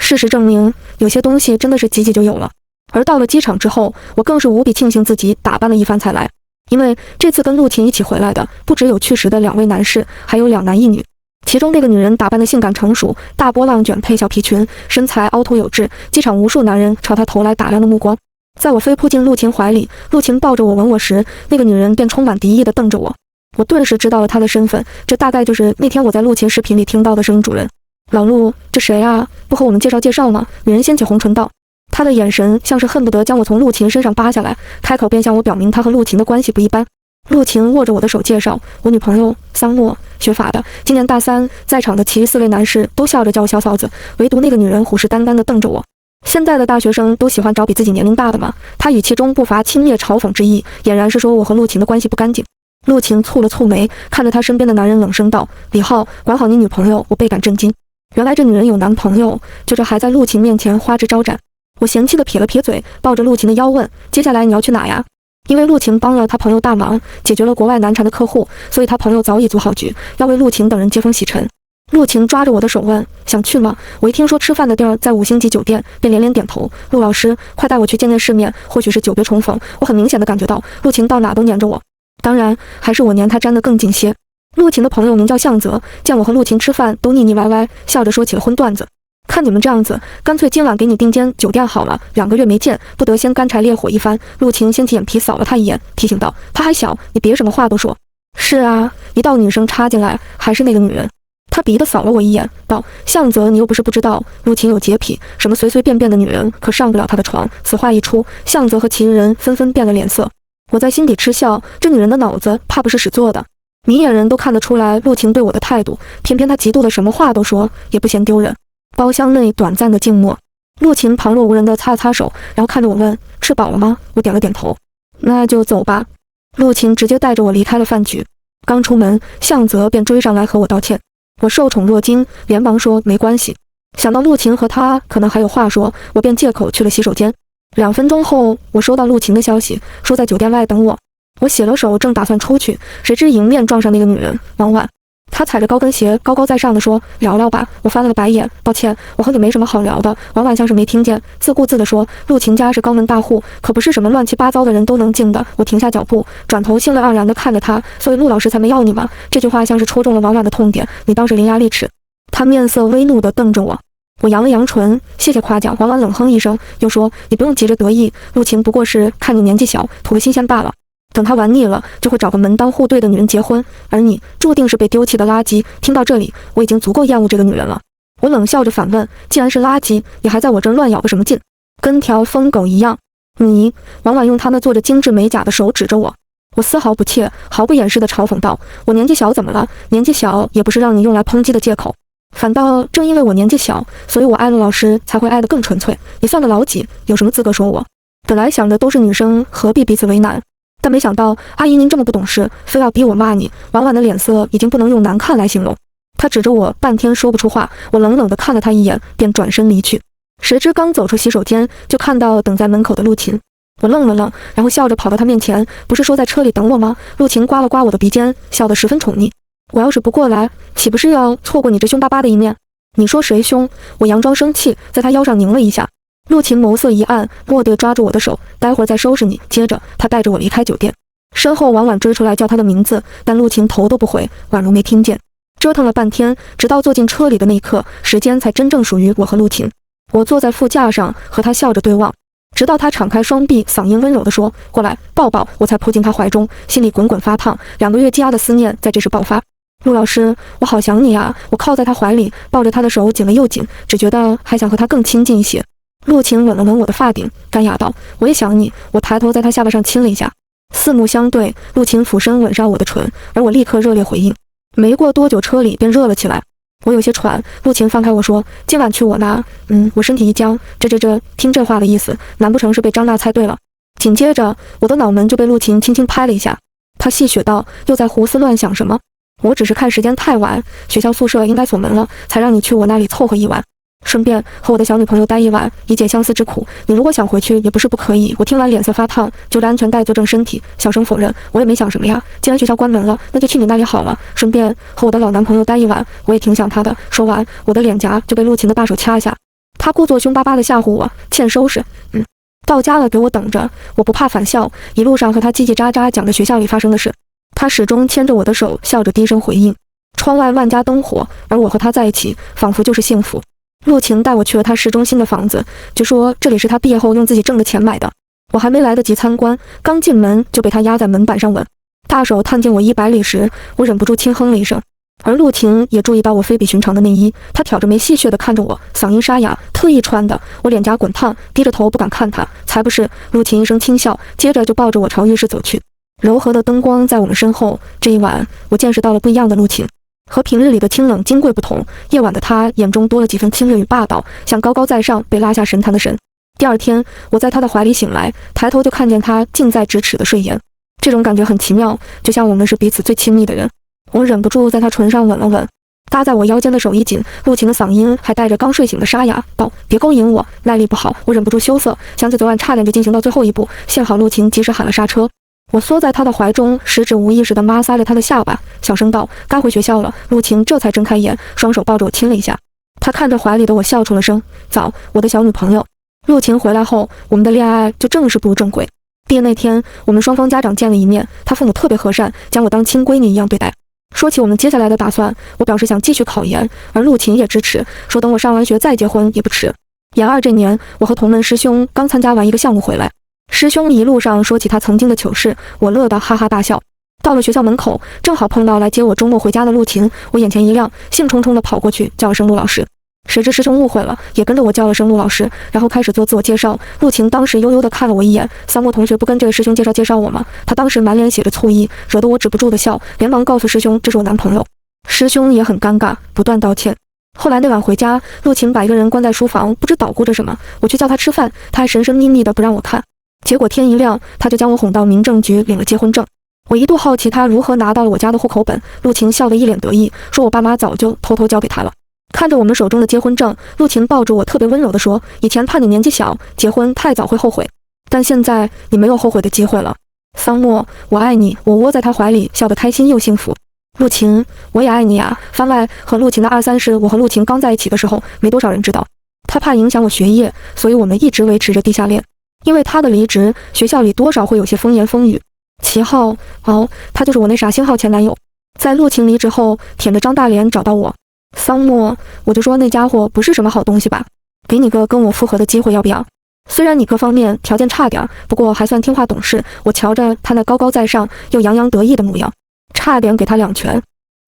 事实证明，有些东西真的是挤挤就有了。而到了机场之后，我更是无比庆幸自己打扮了一番才来，因为这次跟陆晴一起回来的，不只有去时的2位男士，还有2男1女。其中那个女人打扮得性感成熟，大波浪卷配小皮裙，身材凹凸有致，机场无数男人朝她投来打量的目光。在我飞扑进陆晴怀里，陆晴抱着我吻我时，那个女人便充满敌意地瞪着我。我顿时知道了她的身份，这大概就是那天我在陆晴视频里听到的声音主人。老陆，这谁啊？不和我们介绍介绍吗？女人掀起红唇道。她的眼神像是恨不得将我从陆晴身上扒下来，开口便向我表明她和陆晴的关系不一般。陆晴握着我的手介绍，我女朋友桑诺，学法的，今年大3。在场的其余4位男士都笑着叫我小嫂子，唯独那个女人虎视眈眈地瞪着我。现在的大学生都喜欢找比自己年龄大的嘛。她语气中不乏轻蔑嘲讽之意，俨然是说我和陆晴的关系不干净。陆晴蹙了蹙眉，看着他身边的男人冷声道：李浩，管好你女朋友。我倍感震惊，原来这女人有男朋友，就这还在陆晴面前花枝招展。我嫌弃地撇了撇嘴，抱着陆晴的腰问：接下来你要去哪呀？因为陆晴帮了他朋友大忙，解决了国外难缠的客户，所以他朋友早已组好局，要为陆晴等人接风洗尘。陆晴抓着我的手问：想去吗？我一听说吃饭的地儿在5星级酒店，便连连点头。陆老师，快带我去见见世面，或许是久别重逢。我很明显地感觉到陆晴到哪都黏着我，当然还是我黏他粘得更紧些。陆晴的朋友名叫向泽，见我和陆晴吃饭都腻腻歪歪，笑着说起了荤段子。看你们这样子，干脆今晚给你订间酒店好了。2个月没见，不得先干柴烈火一番。陆晴掀起眼皮扫了他一眼，提醒道：“他还小，你别什么话都说。”是啊，一道女生插进来，还是那个女人。他鼻子扫了我一眼，道：“向泽，你又不是不知道，陆晴有洁癖，什么随随便便的女人可上不了他的床。”此话一出，向泽和其余人纷纷变了脸色。我在心底嗤笑，这女人的脑子怕不是屎做的。明眼人都看得出来陆晴对我的态度，偏偏她嫉妒的什么话都说，也不嫌丢人。包厢内短暂的静默，陆晴旁若无人地擦了擦手，然后看着我问：“吃饱了吗？”我点了点头。那就走吧。陆晴直接带着我离开了饭局。刚出门，向泽便追上来和我道歉。我受宠若惊，连忙说没关系。想到陆晴和他可能还有话说，我便借口去了洗手间。2分钟后，我收到陆晴的消息，说在酒店外等我。我洗了手，正打算出去，谁知迎面撞上那个女人王婉。她踩着高跟鞋，高高在上的说：“聊聊吧。”我翻了个白眼，抱歉，我和你没什么好聊的。王婉像是没听见，自顾自地说：“陆晴家是高门大户，可不是什么乱七八糟的人都能进的。”我停下脚步，转头兴了盎然地看着她，所以陆老师才没要你吗？这句话像是戳中了王婉的痛点，你倒是伶牙俐齿。她面色微怒地瞪着我，我扬了扬唇，谢谢夸奖。王婉冷哼一声，又说：“你不用急着得意，陆晴不过是看你年纪小，图个新鲜罢了。等他玩腻了，就会找个门当户对的女人结婚，而你注定是被丢弃的垃圾。”听到这里，我已经足够厌恶这个女人了。我冷笑着反问：“既然是垃圾，你还在我这儿乱咬个什么劲？跟条疯狗一样。”你……王婉用她那做着精致美甲的手指着我。我丝毫不怯，毫不掩饰地嘲讽道：“我年纪小怎么了？年纪小也不是让你用来抨击的借口。反倒正因为我年纪小，所以我爱陆老师才会爱得更纯粹。你算个老几？有什么资格说我？本来想的都是女生，何必彼此为难？但没想到阿姨您这么不懂事，非要逼我骂你。”婉婉的脸色已经不能用难看来形容，她指着我半天说不出话。我冷冷地看了她一眼，便转身离去。谁知刚走出洗手间，就看到等在门口的陆晴。我愣了愣，然后笑着跑到她面前：“不是说在车里等我吗？”陆晴刮了刮我的鼻尖，笑得十分宠溺：“我要是不过来，岂不是要错过你这凶巴巴的一面？”你说谁凶？我佯装生气，在她腰上拧了一下。陆晴眸色一暗，蓦地抓住我的手：“待会儿再收拾你。”接着他带着我离开酒店。身后婉婉追出来叫他的名字，但陆晴头都不回，宛如没听见。折腾了半天，直到坐进车里的那一刻，时间才真正属于我和陆晴。我坐在副驾上，和他笑着对望，直到他敞开双臂，嗓音温柔地说：“过来抱抱。”我才扑进他怀中，心里滚滚发烫，2个月积压的思念在这时爆发。陆老师，我好想你啊！我靠在他怀里，抱着他的手紧了又紧，只觉得还想和他更亲近一些。陆晴吻了吻我的发顶，干哑道：“我也想你。”我抬头在他下巴上亲了一下，四目相对，陆晴俯身吻上我的唇，而我立刻热烈回应。没过多久，车里便热了起来。我有些喘，陆晴放开我说：“今晚去我那。”我身体一僵，听这话的意思，难不成是被张娜猜对了？紧接着，我的脑门就被陆晴轻轻拍了一下。她戏谑道：“又在胡思乱想什么？我只是看时间太晚，学校宿舍应该锁门了，才让你去我那里凑合一晚。顺便和我的小女朋友待一晚，以解相思之苦。你如果想回去，也不是不可以。”我听完脸色发烫，就着安全带坐正身体，小声否认：“我也没想什么呀，既然学校关门了，那就去你那里好了。顺便和我的老男朋友待一晚，我也挺想他的。”说完，我的脸颊就被陆晴的大手掐下。他故作凶巴巴地吓唬我：“欠收拾。”到家了给我等着。我不怕反笑，一路上和他叽叽喳喳讲着学校里发生的事，他始终牵着我的手，笑着低声回应。窗外万家灯火，而我和他在一起，仿佛就是幸福。陆晴带我去了他市中心的房子，据说这里是他毕业后用自己挣的钱买的。我还没来得及参观，刚进门就被他压在门板上吻，大手探进我衣百里时，我忍不住轻哼了一声。而陆晴也注意到我非比寻常的内衣，她挑着眉戏谑地看着我，嗓音沙哑：“特意穿的。”我脸颊滚烫，低着头不敢看他。才不是！陆晴一声轻笑，接着就抱着我朝浴室走去。柔和的灯光在我们身后，这一晚我见识到了不一样的陆晴。和平日里的清冷金贵不同，夜晚的他眼中多了几分侵略与霸道，像高高在上被拉下神坛的神。第二天，我在他的怀里醒来，抬头就看见他近在咫尺的睡颜，这种感觉很奇妙，就像我们是彼此最亲密的人。我忍不住在他唇上吻了吻，搭在我腰间的手一紧，陆晴的嗓音还带着刚睡醒的沙哑，道：“别勾引我，耐力不好。”我忍不住羞涩，想起昨晚差点就进行到最后一步，幸好陆晴及时喊了刹车。我缩在他的怀中，食指无意识地摩挲着他的下巴，小声道：“该回学校了。”陆晴这才睁开眼，双手抱着我亲了一下。他看着怀里的我笑出了声：“早，我的小女朋友。”陆晴回来后，我们的恋爱就正式步入正轨。毕业那天，我们双方家长见了一面，他父母特别和善，将我当亲闺女一样对待。说起我们接下来的打算，我表示想继续考研，而陆琴也支持，说等我上完学再结婚也不迟。研二这年，我和同门师兄刚参加完一个项目回来，师兄一路上说起他曾经的糗事，我乐得哈哈大笑。到了学校门口，正好碰到来接我周末回家的陆琴，我眼前一亮，兴冲冲地跑过去叫了声陆老师。谁知师兄误会了，也跟着我叫了声陆老师，然后开始做自我介绍。陆琴当时悠悠地看了我一眼，桑莫同学不跟这位师兄介绍我吗？他当时满脸写着醋意，惹得我止不住的笑，连忙告诉师兄这是我男朋友。师兄也很尴尬，不断道歉。后来那晚回家，陆琴把一个人关在书房，不知捣鼓着什么，我去叫他吃饭，他还神神秘秘的不让我看。结果天一亮，他就将我哄到民政局领了结婚证。我一度好奇他如何拿到了我家的户口本，陆琴笑得一脸得意，说我爸妈早就偷偷交给他了。看着我们手中的结婚证，陆琴抱住我，特别温柔地说：“以前怕你年纪小，结婚太早会后悔，但现在你没有后悔的机会了。桑莫，我爱你。”我窝在他怀里，笑得开心又幸福。陆琴，我也爱你啊。番外和陆琴的23是我和陆琴刚在一起的时候，没多少人知道。他怕影响我学业，所以我们一直维持着地下恋。因为他的离职，学校里多少会有些风言风语。齐浩，他就是我那傻星号前男友。在陆琴离职后，舔着张大脸找到我。桑莫，我就说那家伙不是什么好东西吧，给你个跟我复合的机会要不要？虽然你各方面条件差点，不过还算听话懂事。我瞧着他那高高在上又洋洋得意的模样，差点给他2拳。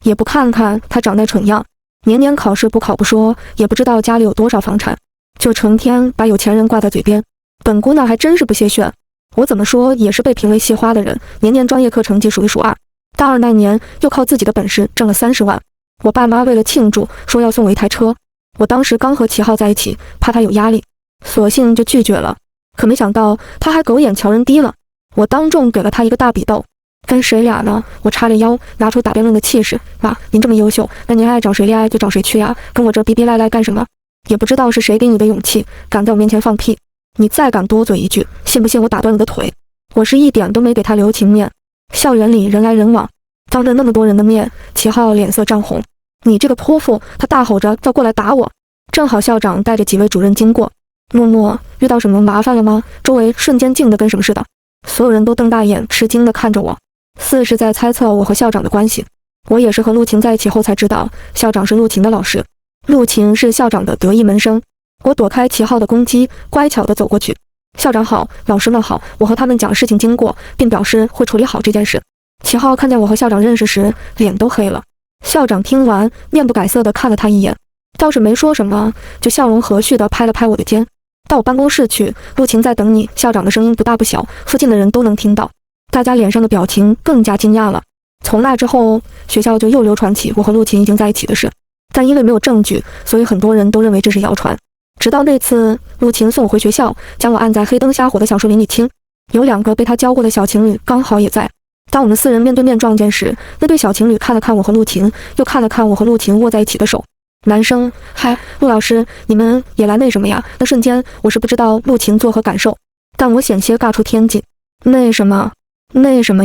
也不看看他长那蠢样，年年考试不考不说，也不知道家里有多少房产，就成天把有钱人挂在嘴边。本姑娘还真是不屑炫，我怎么说也是被评为系花的人，年年专业课成绩数一数二。大二那年又靠自己的本事挣了30万。我爸妈为了庆祝，说要送我一台车。我当时刚和齐浩在一起，怕他有压力，索性就拒绝了。可没想到他还狗眼瞧人低了，我当众给了他一个大比斗。跟谁俩呢？我叉着腰，拿出打辩论的气势。妈，您这么优秀，那您爱找谁恋爱就找谁去呀，跟我这逼逼赖赖干什么？也不知道是谁给你的勇气，敢在我面前放屁。你再敢多嘴一句，信不信我打断你的腿？我是一点都没给他留情面。校园里人来人往，当着那么多人的面，齐浩脸色涨红。你这个泼妇！他大吼着要过来打我。正好校长带着几位主任经过。默默，遇到什么麻烦了吗？周围瞬间静得跟什么似的，所有人都瞪大眼吃惊地看着我，似是在猜测我和校长的关系。我也是和陆琴在一起后才知道，校长是陆琴的老师，陆琴是校长的得意门生。我躲开齐浩的攻击，乖巧地走过去。校长好，老师们好，我和他们讲事情经过，并表示会处理好这件事。齐浩看见我和校长认识时，脸都黑了。校长听完，面不改色地看了他一眼，倒是没说什么，就笑容和煦地拍了拍我的肩。到我办公室去，陆琴在等你。校长的声音不大不小，附近的人都能听到。大家脸上的表情更加惊讶了。从那之后，学校就又流传起我和陆琴已经在一起的事，但因为没有证据，所以很多人都认为这是谣传。直到那次，陆琴送我回学校，将我按在黑灯瞎火的小树林里亲，有2个被他教过的小情侣刚好也在。当我们4人面对面撞见时，那对小情侣看了看我和陆琴，又看了看我和陆琴握在一起的手。男生，嗨，陆老师，你们也来那什么呀？那瞬间，我是不知道陆琴作何感受，但我险些尬出天际。那什么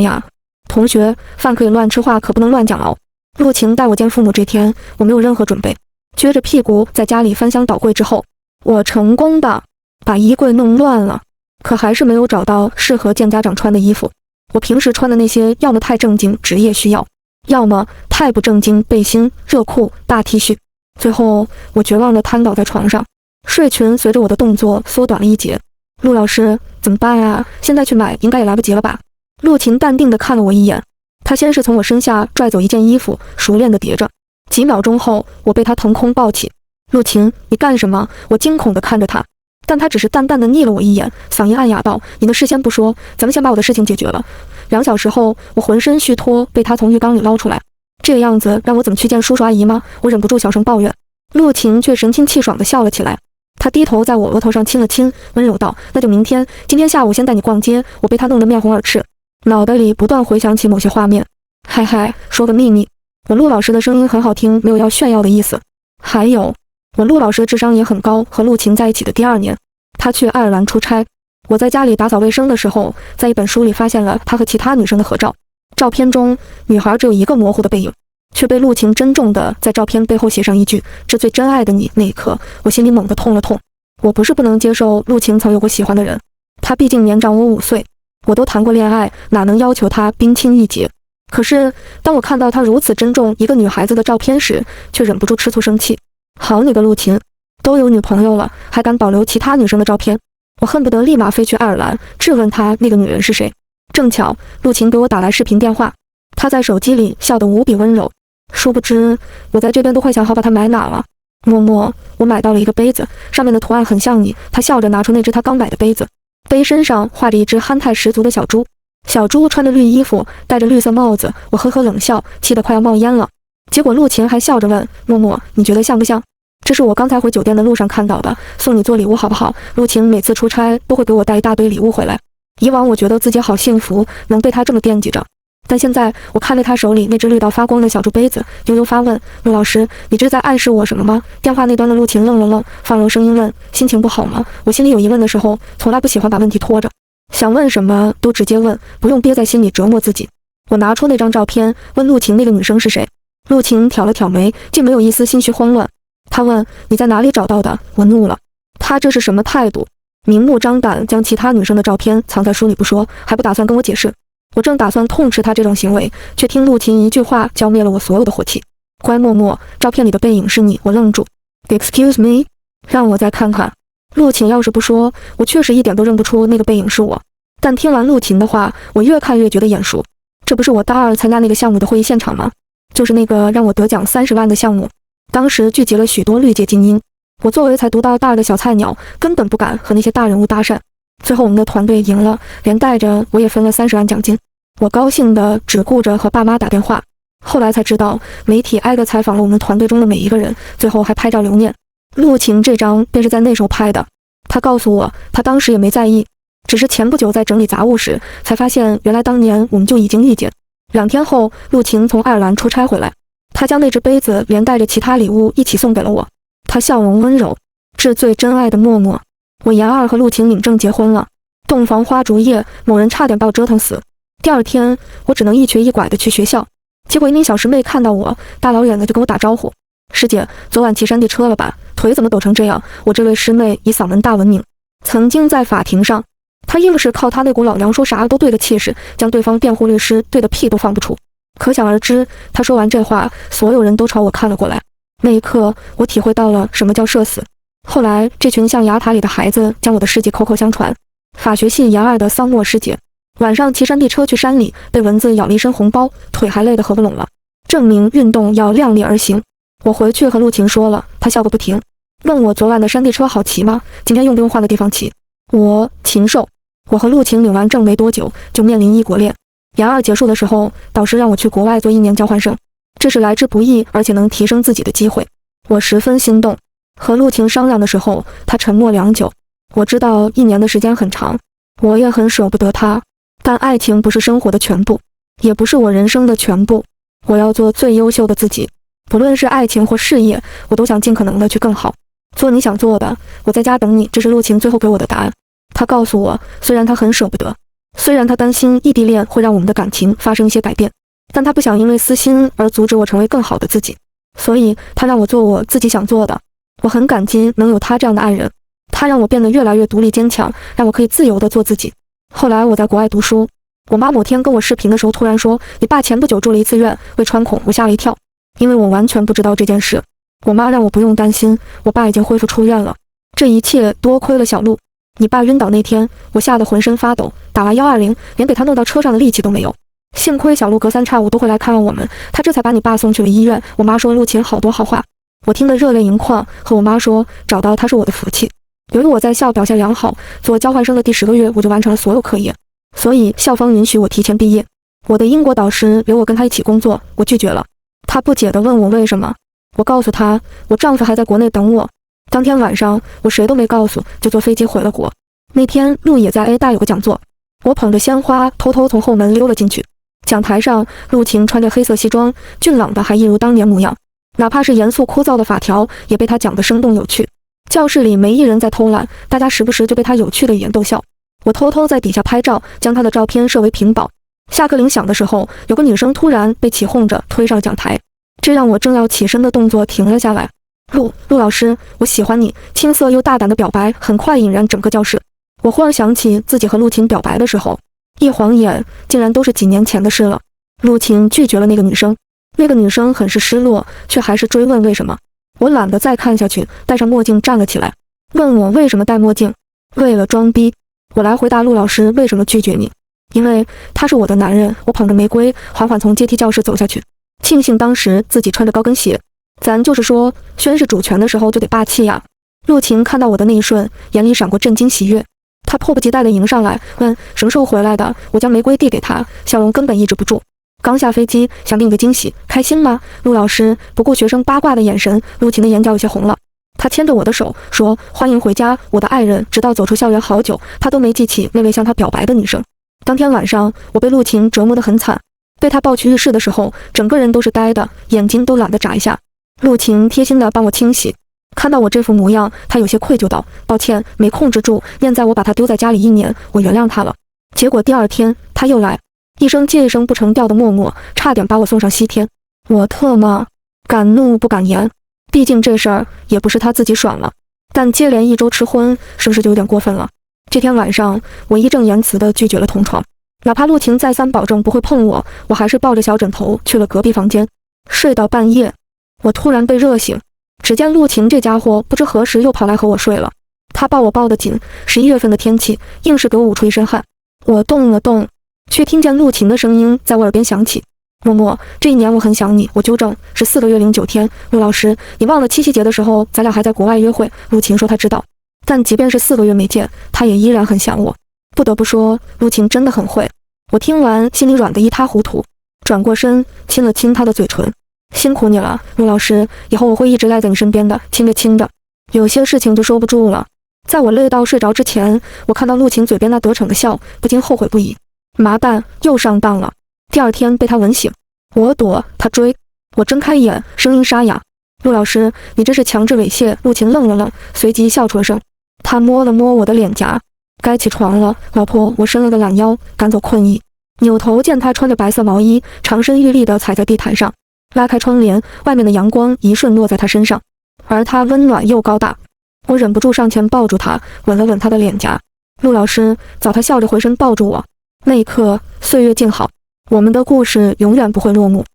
呀？同学，饭可以乱吃，话可不能乱讲哦。陆琴带我见父母这天，我没有任何准备，撅着屁股在家里翻箱倒柜之后，我成功的把衣柜弄乱了，可还是没有找到适合见家长穿的衣服。我平时穿的那些，要么太正经职业需要，要么太不正经背心、热裤、大 T 恤。最后，我绝望地瘫倒在床上，睡裙随着我的动作缩短了1截。陆老师，怎么办啊？现在去买应该也来不及了吧？陆琴淡定地看了我一眼，她先是从我身下拽走一件衣服，熟练地叠着。几秒钟后，我被她腾空抱起。陆琴，你干什么？我惊恐地看着她，但她只是淡淡地睨了我一眼，嗓音暗哑道：“你的事先不说，咱们先把我的事情解决了。”2小时后，我浑身虚脱，被她从浴缸里捞出来。这个样子让我怎么去见叔叔阿姨吗？我忍不住小声抱怨。陆琴却神清气爽地笑了起来，她低头在我额头上亲了亲，温柔道：“那就明天，今天下午先带你逛街。”我被她弄得面红耳赤，脑袋里不断回想起某些画面。嗨嗨，说个秘密，我陆老师的声音很好听，没有要炫耀的意思。还有，我陆老师的智商也很高。和陆琴在一起的第2年，他去爱尔兰出差，我在家里打扫卫生的时候，在一本书里发现了他和其他女生的合照。照片中，女孩只有一个模糊的背影，却被陆琴珍重地在照片背后写上一句“这最真爱的你”。那一刻，我心里猛地痛了痛。我不是不能接受陆琴曾有过喜欢的人，她毕竟年长我5岁，我都谈过恋爱，哪能要求她冰清玉洁？可是当我看到他如此珍重一个女孩子的照片时，却忍不住吃醋生气。好你个陆晴，都有女朋友了，还敢保留其他女生的照片？我恨不得立马飞去爱尔兰质问他那个女人是谁。正巧陆晴给我打来视频电话，她在手机里笑得无比温柔。殊不知我在这边都快想好把她埋哪了。默默，我买到了一个杯子，上面的图案很像你。她笑着拿出那只她刚买的杯子，杯身上画着一只憨态十足的小猪。小猪穿着绿衣服，戴着绿色帽子，我呵呵冷笑，气得快要冒烟了。结果陆晴还笑着问默默，你觉得像不像？这是我刚才回酒店的路上看到的，送你做礼物好不好？陆晴每次出差都会给我带一大堆礼物回来。以往我觉得自己好幸福，能被她这么惦记着。但现在我看着她手里那只绿到发光的小猪杯子，悠悠发问，陆老师，你这是在暗示我什么吗？电话那端的陆晴愣了愣，放柔声音问，心情不好吗？我心里有疑问的时候，从来不喜欢把问题拖着，想问什么都直接问，不用憋在心里折磨自己。我拿出那张照片，问陆晴那个女生是谁。陆晴挑了挑眉，竟没有一丝心绪慌乱。她问，你在哪里找到的？我怒了，她这是什么态度？明目张胆将其他女生的照片藏在书里不说，还不打算跟我解释。我正打算痛斥她这种行为，却听陆晴一句话浇灭了我所有的火气。乖默默，照片里的背影是你。我愣住。Excuse me？ 让我再看看。陆晴要是不说，我确实一点都认不出那个背影是我。但听完陆晴的话，我越看越觉得眼熟。这不是我大二参加那个项目的会议现场吗？就是那个让我得奖30万的项目。当时聚集了许多绿界精英，我作为才读到大二的小菜鸟，根本不敢和那些大人物搭讪。最后我们的团队赢了，连带着我也分了30万奖金。我高兴的只顾着和爸妈打电话。后来才知道，媒体挨个采访了我们团队中的每一个人，最后还拍照留念。陆晴这张便是在那时候拍的。他告诉我，他当时也没在意，只是前不久在整理杂物时，才发现原来当年我们就已经遇见。2天后，陆晴从爱尔兰出差回来，他将那只杯子连带着其他礼物一起送给了我。他笑容温柔，致最真爱的默默。我研二和陆晴领证结婚了。洞房花烛夜，某人差点把我折腾死。第2天，我只能一瘸一拐地去学校。结果一名小师妹看到我，大老远的就跟我打招呼：“师姐，昨晚骑山地车了吧？腿怎么抖成这样？”我这位师妹以嗓门大闻名。曾经在法庭上，她硬是靠她那股老娘说啥都对的气势，将对方辩护律师对的屁都放不出。可想而知，她说完这话，所有人都朝我看了过来。那一刻，我体会到了什么叫社死。后来，这群象牙塔里的孩子将我的事迹口口相传。法学系研二的桑莫师姐，晚上骑山地车去山里，被蚊子咬了一身红包，腿还累得合不拢了。证明运动要量力而行。我回去和陆晴说了，她笑个不停，问我昨晚的山地车好骑吗？今天用不用换个地方骑？我禽兽。我和陆晴领完证没多久，就面临异国恋。研二结束的时候，导师让我去国外做1年交换生，这是来之不易，而且能提升自己的机会。我十分心动。和陆晴商量的时候，她沉默良久。我知道1年的时间很长，我也很舍不得她，但爱情不是生活的全部，也不是我人生的全部。我要做最优秀的自己，不论是爱情或事业，我都想尽可能的去更好。做你想做的，我在家等你，这是陆晴最后给我的答案。她告诉我，虽然她很舍不得，虽然她担心异地恋会让我们的感情发生一些改变，但她不想因为私心而阻止我成为更好的自己，所以她让我做我自己想做的。我很感激能有她这样的爱人，她让我变得越来越独立坚强，让我可以自由地做自己。后来我在国外读书，我妈某天跟我视频的时候突然说，你爸前不久住了一次院，胃穿孔。我吓了一跳，因为我完全不知道这件事。我妈让我不用担心，我爸已经恢复出院了。这一切多亏了小陆。你爸晕倒那天，我吓得浑身发抖，打完120，连给他弄到车上的力气都没有。幸亏小陆隔3差5都会来看望我们，他这才把你爸送去了医院。我妈说陆晴好多好话，我听得热泪盈眶，和我妈说找到他是我的福气。由于我在校表现良好，做交换生的第10个月我就完成了所有课业，所以校方允许我提前毕业。我的英国导师留我跟他一起工作，我拒绝了。他不解地问我为什么，我告诉他我丈夫还在国内等我。当天晚上我谁都没告诉，就坐飞机回了国。那天陆也在 A 大有个讲座，我捧着鲜花偷偷从后门溜了进去。讲台上，陆晴穿着黑色西装，俊朗的还一如当年模样，哪怕是严肃枯燥的法条也被他讲得生动有趣。教室里没一人在偷懒，大家时不时就被他有趣的语言逗笑。我偷偷在底下拍照，将他的照片设为屏保。下课铃响的时候，有个女生突然被起哄着推上讲台，这让我正要起身的动作停了下来。陆老师，我喜欢你。青涩又大胆的表白很快引燃整个教室。我忽然想起自己和陆晴表白的时候，一晃眼竟然都是几年前的事了。陆晴拒绝了那个女生，那个女生很是失落，却还是追问为什么。我懒得再看下去，戴上墨镜站了起来，问我为什么戴墨镜。为了装逼，我来回答陆老师为什么拒绝你。因为他是我的男人。我捧着玫瑰，缓缓从阶梯教室走下去，庆幸当时自己穿着高跟鞋。咱就是说，宣示主权的时候就得霸气呀。陆晴看到我的那一瞬，眼里闪过震惊喜悦，她迫不及待地迎上来，问什么时候回来的。我将玫瑰递给她，笑容根本抑制不住。刚下飞机，想给你个惊喜，开心吗？陆老师不顾学生八卦的眼神，陆晴的眼角有些红了。他牵着我的手说：“欢迎回家，我的爱人。”直到走出校园好久，他都没记起那位向他表白的女生。当天晚上，我被陆晴折磨得很惨，被他抱去浴室的时候，整个人都是呆的，眼睛都懒得眨一下。陆晴贴心地帮我清洗，看到我这副模样，他有些愧疚道：“抱歉，没控制住，念在我把他丢在家里1年，我原谅他了。”结果第二天他又来，一声接一声不成调的默默，差点把我送上西天。我特么敢怒不敢言，毕竟这事儿也不是他自己爽了，但接连1周吃荤，是不是就有点过分了？这天晚上，我义正言辞地拒绝了同床，哪怕陆晴再三保证不会碰我，我还是抱着小枕头去了隔壁房间。睡到半夜，我突然被热醒，只见陆晴这家伙不知何时又跑来和我睡了。他抱我抱得紧，11月份的天气，硬是给我捂出一身汗。我动了动，却听见陆晴的声音在我耳边响起：“默默，这1年我很想你。”我纠正，是4个月09天。陆老师，你忘了7夕节的时候，咱俩还在国外约会。陆晴说她知道，但即便是4个月没见，她也依然很想我。不得不说，陆晴真的很会。我听完，心里软得一塌糊涂，转过身亲了亲她的嘴唇。辛苦你了，陆老师，以后我会一直赖在你身边的。亲着亲着，有些事情就收不住了。在我累到睡着之前，我看到陆晴嘴边那得逞的笑，不禁后悔不已。麻蛋，又上当了。第二天被他吻醒，我躲，他追。我睁开眼，声音沙哑：“陆老师，你这是强制猥亵。”陆晴愣了愣，随即笑出了声。他摸了摸我的脸颊：“该起床了，老婆。”我伸了个懒腰，赶走困意。扭头见他穿着白色毛衣，长身玉立地踩在地毯上，拉开窗帘，外面的阳光一瞬落在他身上，而他温暖又高大。我忍不住上前抱住他，吻了吻他的脸颊。陆老师，早。他笑着回身抱住我。那一刻，岁月静好，我们的故事永远不会落幕。